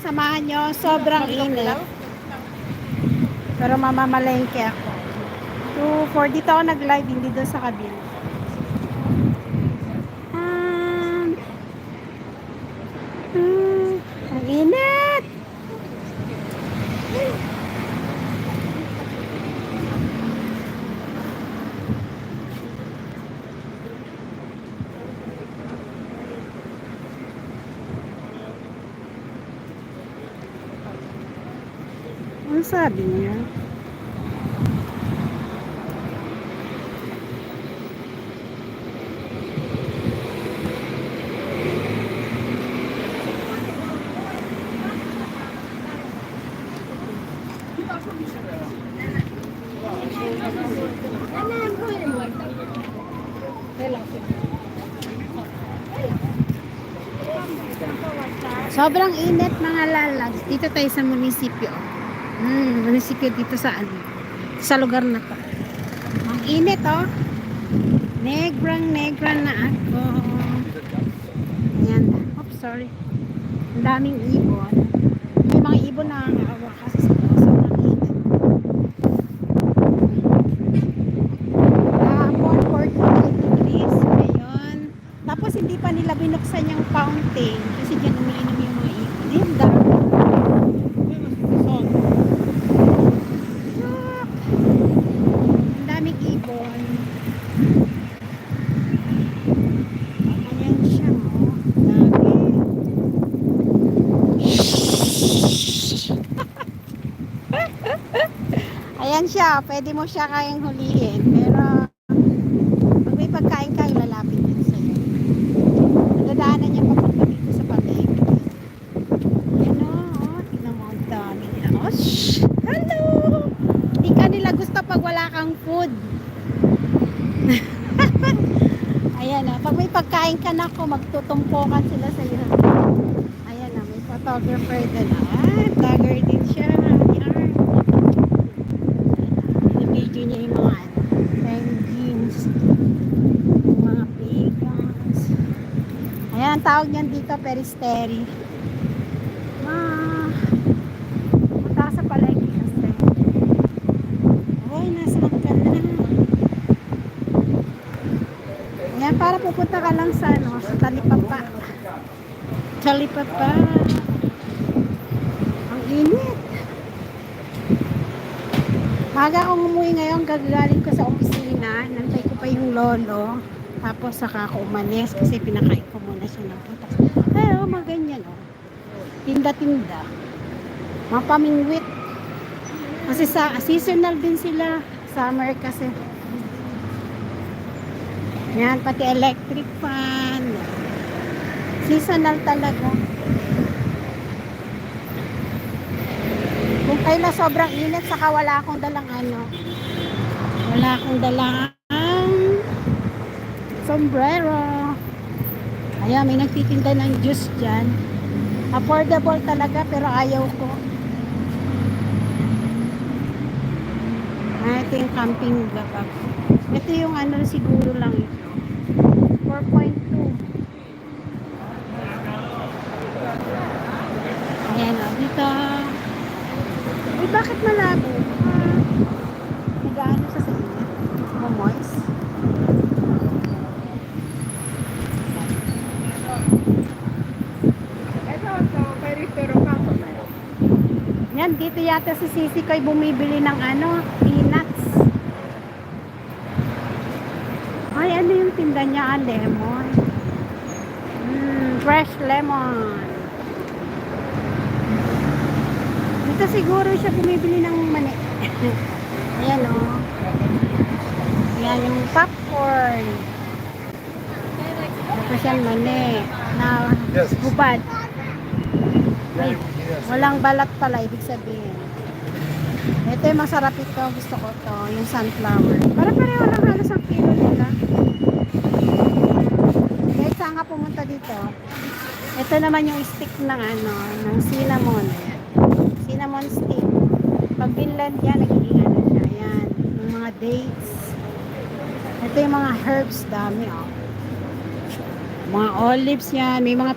samahan nyo. Sobrang init. Pero mamamalengke ako. 2:40 dito ako nag-live, hindi doon sa kabila. Ang init! Ano sabi niya? Sobrang init mga lalag. Dito tayo sa munisipyo. Munisipyo dito sa sa lugar na to. Ang init oh. Negra na ako. Ayan. Oops, sorry. Ang daming ibon. May mga ibon na nangangawa kasi sa sobrang init. Hapon 45 degrees ngayon. Tapos hindi pa nila binuksan yung fountain kasi dyan umiinom yung mga ibon. Ayun, dami. Ang daming ibon. Ayan siya, oh. Dami. Ayan siya, pwede mo siya kayang hulihin. Pero pag may pagkain ka, lalapit din sa'yo. Nadadaanan niya papunta dito sa palengke. Ayan o, tignan mo, ang dami nila. Oh, shh! Hello! Hindi ka nila gusto pag wala kang food. Ayan o, pag may pagkain ka na ako, magtutumpokan sila sa'yo. Ayan o, may photographer din. Vlogger din siya. Yan. Video niya yung mga penguins, yung mga pecans. Ayan, ang tawag niyan dito, peristeri. Punta sa palengke kasi. Ay, nasaan ka na? Ayan, para pupunta ka lang sa sa Talipapa. Talipapa. Ang init. Maga akong umuwi ngayon, gagaling ko sa opisina. Nantay ko pa yung lolo. Tapos saka ako umalis kasi pinakain ko muna siya ng putas. Ay, mga ganyan, oh. Tinda-tinda. Mga pamingwit. Kasi seasonal din sila. Summer kasi. Yan, pati electric fan. Seasonal talaga. Kung kailan sobrang init, saka wala akong dalang wala akong dalang sombrero. Ayan, may nagtitinda ng juice dyan. Affordable talaga, pero ayaw ko. Ito yung camping bag. Ito yung siguro lang ito. 4.2. Ayan o, dito. Uy, bakit malabo? Nag-ano sa inyo? Moist? Yan, dito yata si Sisi ko'y bumibili ng peanuts. Ay, ano yung tinda niya? Lemon. Fresh lemon. Dito siguro siya bumibili ng mani. Ayan o. Ayan yung popcorn. Tapos yan mani. Na hubad. Ay, walang balat pala, ibig sabihin. Ito yung masarap ito. Gusto ko to. Yung sunflower. Para-pareho lang halos ang kilo nila. Kahit saan ka pumunta dito. Ito naman yung stick ng ng cinnamon. Ayan. Cinnamon stick. Pag binland yan, nagiging siya. Ayan. Yung mga dates. Ito yung mga herbs. Dami, oh. Mga olives yan. May mga